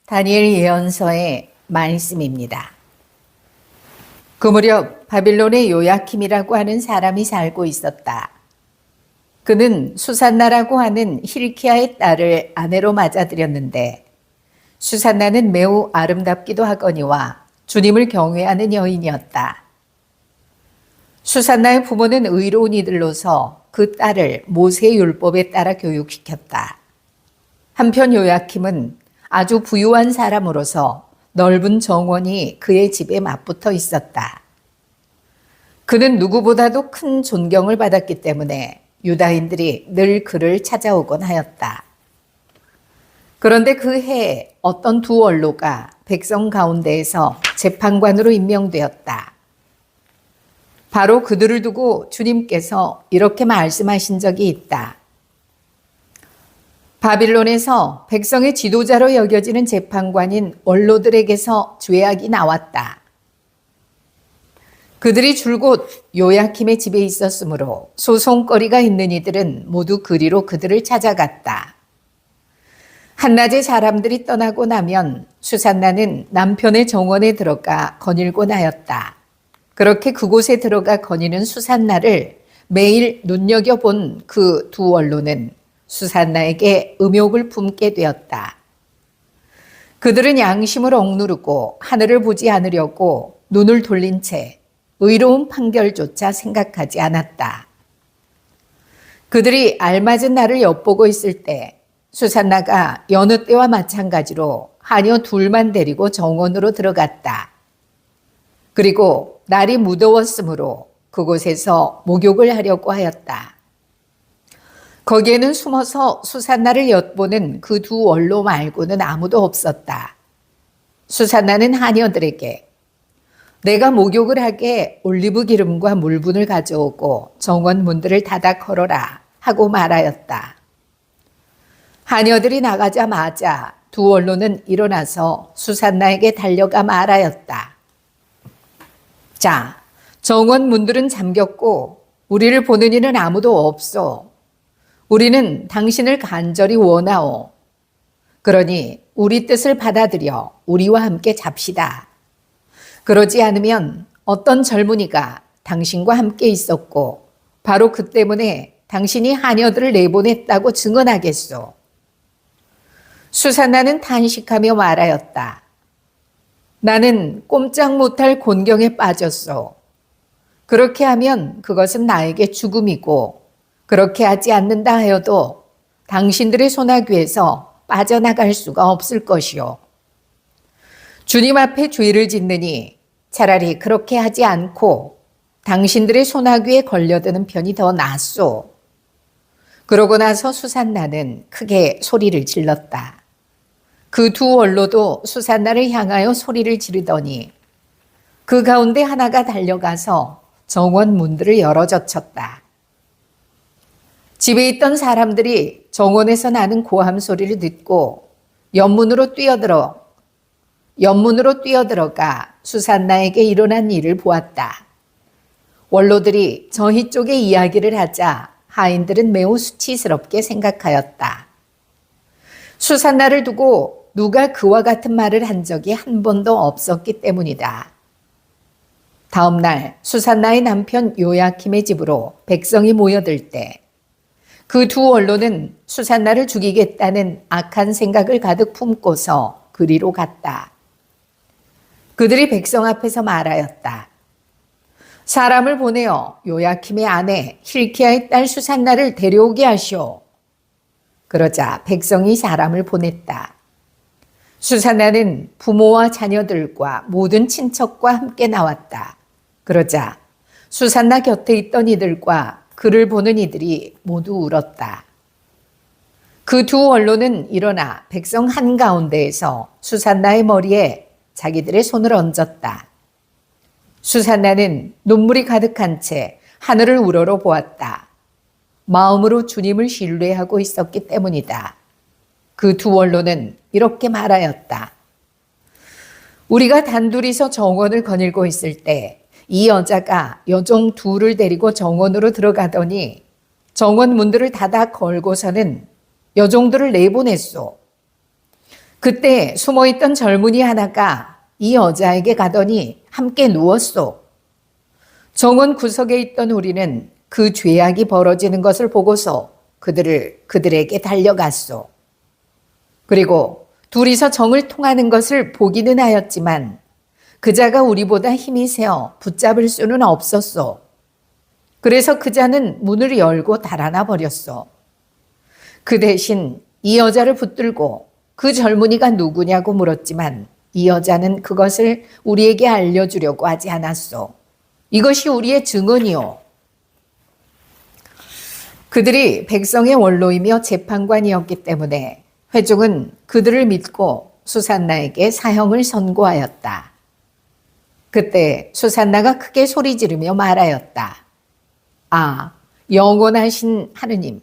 다니엘 예언서의 말씀입니다. 그 무렵 바빌론에 요야킴이라고 하는 사람이 살고 있었다. 그는 수산나라고 하는 힐키야의 딸을 아내로 맞아들였는데 수산나는 매우 아름답기도 하거니와 주님을 경외하는 여인이었다. 수산나의 부모는 의로운 이들로서 그 딸을 모세의 율법에 따라 교육시켰다. 한편 요야킴은 아주 부유한 사람으로서 넓은 정원이 그의 집에 맞붙어 있었다. 그는 누구보다도 큰 존경을 받았기 때문에 유다인들이 늘 그를 찾아오곤 하였다. 그런데 그 해에 어떤 두 원로가 백성 가운데에서 재판관으로 임명되었다. 바로 그들을 두고 주님께서 이렇게 말씀하신 적이 있다. 바빌론에서 백성의 지도자로 여겨지는 재판관인 원로들에게서 죄악이 나왔다. 그들이 줄곧 요야킴의 집에 있었으므로 소송거리가 있는 이들은 모두 그리로 그들을 찾아갔다. 한낮에 사람들이 떠나고 나면 수산나는 남편의 정원에 들어가 거닐곤 하였다. 그렇게 그곳에 들어가 거니는 수산나를 매일 눈여겨본 그 두 원로는 수산나에게 음욕을 품게 되었다. 그들은 양심을 억누르고 하늘을 보지 않으려고 눈을 돌린 채 의로운 판결조차 생각하지 않았다. 그들이 알맞은 날을 엿보고 있을 때 수산나가 여느 때와 마찬가지로 하녀 둘만 데리고 정원으로 들어갔다. 그리고 날이 무더웠으므로 그곳에서 목욕을 하려고 하였다. 거기에는 숨어서 수산나를 엿보는 그 두 원로 말고는 아무도 없었다. 수산나는 하녀들에게 내가 목욕을 하게 올리브 기름과 물분을 가져오고 정원 문들을 닫아 걸어라 하고 말하였다. 하녀들이 나가자마자 두 원로는 일어나서 수산나에게 달려가 말하였다. 자, 정원 문들은 잠겼고 우리를 보는 이는 아무도 없소. 우리는 당신을 간절히 원하오. 그러니 우리 뜻을 받아들여 우리와 함께 잡시다. 그러지 않으면 어떤 젊은이가 당신과 함께 있었고 바로 그 때문에 당신이 하녀들을 내보냈다고 증언하겠소. 수산나는 탄식하며 말하였다. 나는 꼼짝 못할 곤경에 빠졌소. 그렇게 하면 그것은 나에게 죽음이고 그렇게 하지 않는다 하여도 당신들의 소나귀에서 빠져나갈 수가 없을 것이요. 주님 앞에 죄를 짓느니 차라리 그렇게 하지 않고 당신들의 소나귀에 걸려드는 편이 더 낫소. 그러고 나서 수산나는 크게 소리를 질렀다. 그 두 원로도 수산나를 향하여 소리를 지르더니 그 가운데 하나가 달려가서 정원 문들을 열어젖혔다. 집에 있던 사람들이 정원에서 나는 고함 소리를 듣고 연문으로 뛰어들어가 수산나에게 일어난 일을 보았다. 원로들이 저희 쪽에 이야기를 하자 하인들은 매우 수치스럽게 생각하였다. 수산나를 두고 누가 그와 같은 말을 한 적이 한 번도 없었기 때문이다. 다음 날 수산나의 남편 요야킴의 집으로 백성이 모여들 때 그 두 원로는 수산나를 죽이겠다는 악한 생각을 가득 품고서 그리로 갔다. 그들이 백성 앞에서 말하였다. 사람을 보내어 요야킴의 아내 힐키야의 딸 수산나를 데려오게 하시오. 그러자 백성이 사람을 보냈다. 수산나는 부모와 자녀들과 모든 친척과 함께 나왔다. 그러자 수산나 곁에 있던 이들과 그를 보는 이들이 모두 울었다. 그 두 원로는 일어나 백성 한가운데에서 수산나의 머리에 자기들의 손을 얹었다. 수산나는 눈물이 가득한 채 하늘을 우러러 보았다. 마음으로 주님을 신뢰하고 있었기 때문이다. 그 두 원로는 이렇게 말하였다. 우리가 단둘이서 정원을 거닐고 있을 때 이 여자가 여종 둘을 데리고 정원으로 들어가더니 정원 문들을 닫아 걸고서는 여종들을 내보냈소. 그때 숨어있던 젊은이 하나가 이 여자에게 가더니 함께 누웠소. 정원 구석에 있던 우리는 그 죄악이 벌어지는 것을 보고서 그들에게 달려갔소. 그리고 둘이서 정을 통하는 것을 보기는 하였지만 그자가 우리보다 힘이 세어 붙잡을 수는 없었소. 그래서 그자는 문을 열고 달아나 버렸소. 그 대신 이 여자를 붙들고 그 젊은이가 누구냐고 물었지만 이 여자는 그것을 우리에게 알려주려고 하지 않았소. 이것이 우리의 증언이요. 그들이 백성의 원로이며 재판관이었기 때문에 회중은 그들을 믿고 수산나에게 사형을 선고하였다. 그때 수산나가 크게 소리 지르며 말하였다. 아, 영원하신 하느님,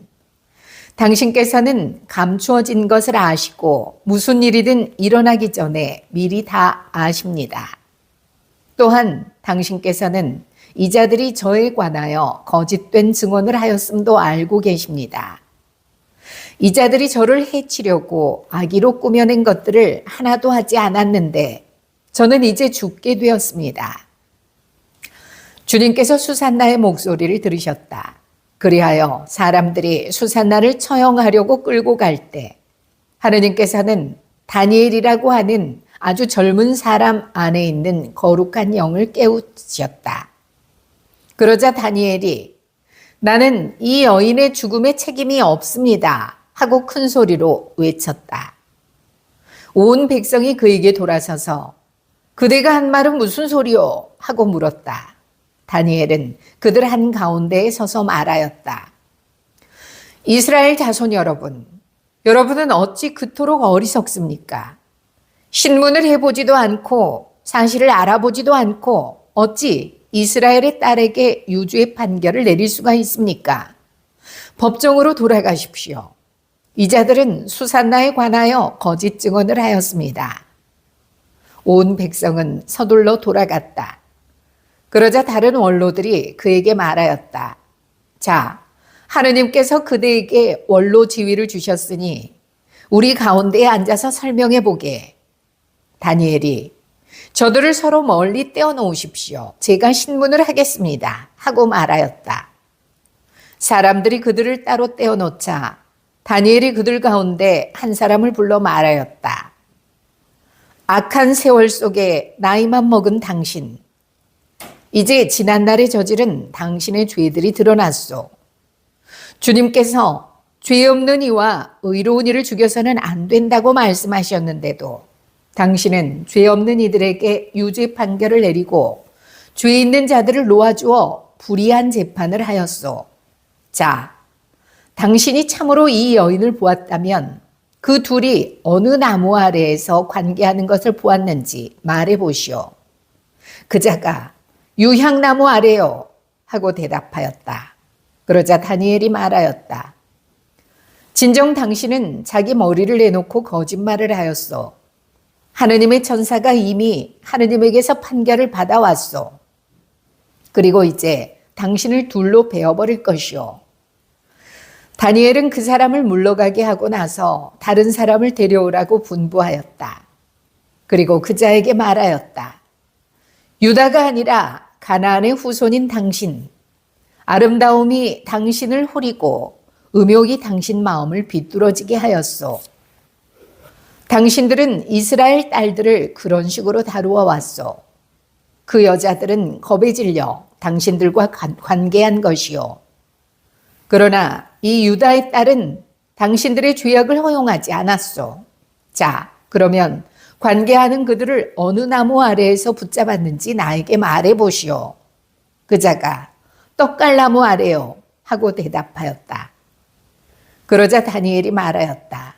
당신께서는 감추어진 것을 아시고 무슨 일이든 일어나기 전에 미리 다 아십니다. 또한 당신께서는 이 자들이 저에 관하여 거짓된 증언을 하였음도 알고 계십니다. 이 자들이 저를 해치려고 악의로 꾸며낸 것들을 하나도 하지 않았는데 저는 이제 죽게 되었습니다. 주님께서 수산나의 목소리를 들으셨다. 그리하여 사람들이 수산나를 처형하려고 끌고 갈 때 하느님께서는 다니엘이라고 하는 아주 젊은 사람 안에 있는 거룩한 영을 깨우치셨다. 그러자 다니엘이 나는 이 여인의 죽음에 책임이 없습니다 하고 큰 소리로 외쳤다. 온 백성이 그에게 돌아서서 그대가 한 말은 무슨 소리요? 하고 물었다. 다니엘은 그들 한가운데에 서서 말하였다. 이스라엘 자손 여러분, 여러분은 어찌 그토록 어리석습니까? 신문을 해보지도 않고 사실을 알아보지도 않고 어찌 이스라엘의 딸에게 유죄의 판결을 내릴 수가 있습니까? 법정으로 돌아가십시오. 이 자들은 수산나에 관하여 거짓 증언을 하였습니다. 온 백성은 서둘러 돌아갔다. 그러자 다른 원로들이 그에게 말하였다. 자, 하느님께서 그대에게 원로 지위를 주셨으니 우리 가운데에 앉아서 설명해 보게. 다니엘이 저들을 서로 멀리 떼어놓으십시오. 제가 신문을 하겠습니다. 하고 말하였다. 사람들이 그들을 따로 떼어놓자 다니엘이 그들 가운데 한 사람을 불러 말하였다. 악한 세월 속에 나이만 먹은 당신, 이제 지난날에 저지른 당신의 죄들이 드러났소. 주님께서 죄 없는 이와 의로운 이를 죽여서는 안 된다고 말씀하셨는데도 당신은 죄 없는 이들에게 유죄 판결을 내리고 죄 있는 자들을 놓아주어 불의한 재판을 하였소. 자, 당신이 참으로 이 여인을 보았다면 그 둘이 어느 나무 아래에서 관계하는 것을 보았는지 말해보시오. 그자가 유향나무 아래요 하고 대답하였다. 그러자 다니엘이 말하였다. 진정 당신은 자기 머리를 내놓고 거짓말을 하였소. 하느님의 천사가 이미 하느님에게서 판결을 받아왔소. 그리고 이제 당신을 둘로 베어버릴 것이오. 다니엘은 그 사람을 물러가게 하고 나서 다른 사람을 데려오라고 분부하였다. 그리고 그자에게 말하였다. 유다가 아니라 가나안의 후손인 당신, 아름다움이 당신을 호리고 음욕이 당신 마음을 비뚤어지게 하였소. 당신들은 이스라엘 딸들을 그런 식으로 다루어 왔소. 그 여자들은 겁에 질려 당신들과 관계한 것이요. 그러나 이 유다의 딸은 당신들의 죄악을 허용하지 않았소. 자, 그러면 관계하는 그들을 어느 나무 아래에서 붙잡았는지 나에게 말해보시오. 그자가 떡갈나무 아래요 하고 대답하였다. 그러자 다니엘이 말하였다.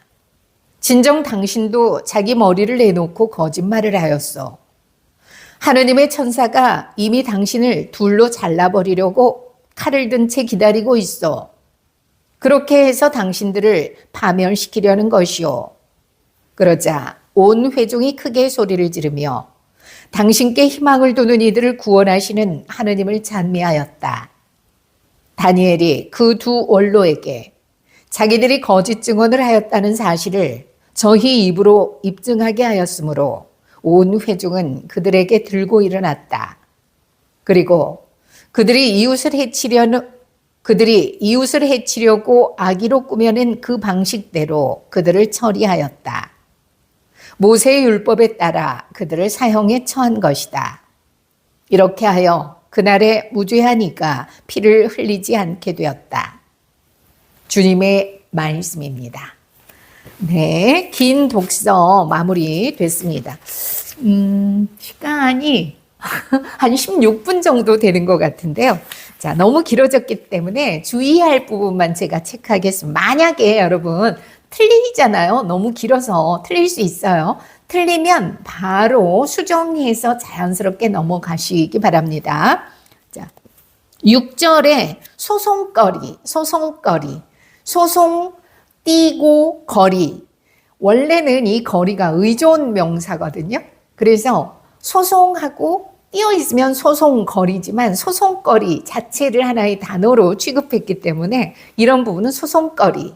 진정 당신도 자기 머리를 내놓고 거짓말을 하였소. 하느님의 천사가 이미 당신을 둘로 잘라버리려고 칼을 든 채 기다리고 있어. 그렇게 해서 당신들을 파멸시키려는 것이오. 그러자 온 회중이 크게 소리를 지르며 당신께 희망을 두는 이들을 구원하시는 하느님을 찬미하였다. 다니엘이 그 두 원로에게 자기들이 거짓 증언을 하였다는 사실을 저희 입으로 입증하게 하였으므로 온 회중은 그들에게 들고 일어났다. 그리고 그들이 이웃을 해치려고 악의로 꾸며낸 그 방식대로 그들을 처리하였다. 모세의 율법에 따라 그들을 사형에 처한 것이다. 이렇게 하여 그날에 무죄한 이가 피를 흘리지 않게 되었다. 주님의 말씀입니다. 네, 긴 독서 마무리 됐습니다. 시간이 한 16분 정도 되는 것 같은데요. 자, 너무 길어졌기 때문에 주의할 부분만 제가 체크하겠습니다. 만약에 여러분 틀리잖아요. 너무 길어서 틀릴 수 있어요. 틀리면 바로 수정해서 자연스럽게 넘어가시기 바랍니다. 자, 6절에 소송거리, 소송, 띄고 거리. 원래는 이 거리가 의존 명사거든요. 그래서 소송하고 띄어 있으면 소송거리지만 소송거리 자체를 하나의 단어로 취급했기 때문에 이런 부분은 소송거리.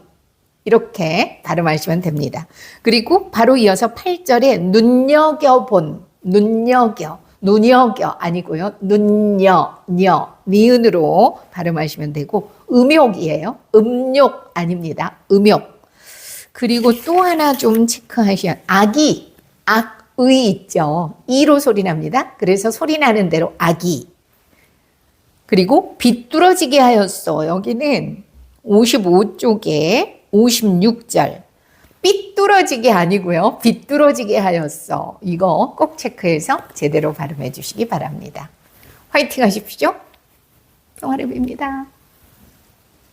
이렇게 발음하시면 됩니다. 그리고 바로 이어서 8절에 눈여겨본, 눈여겨 아니고요. 니은으로 발음하시면 되고 음욕이에요. 음욕 아닙니다. 음욕. 그리고 또 하나 좀 체크하셔야 악의 있죠. 이로 소리 납니다. 그래서 소리 나는 대로 악의. 그리고 비뚤어지게 하였어. 여기는 55쪽에 56절. 삐뚤어지게 아니고요. 비뚤어지게 하였어. 이거 꼭 체크해서 제대로 발음해 주시기 바랍니다. 화이팅 하십시오. 동아름입니다.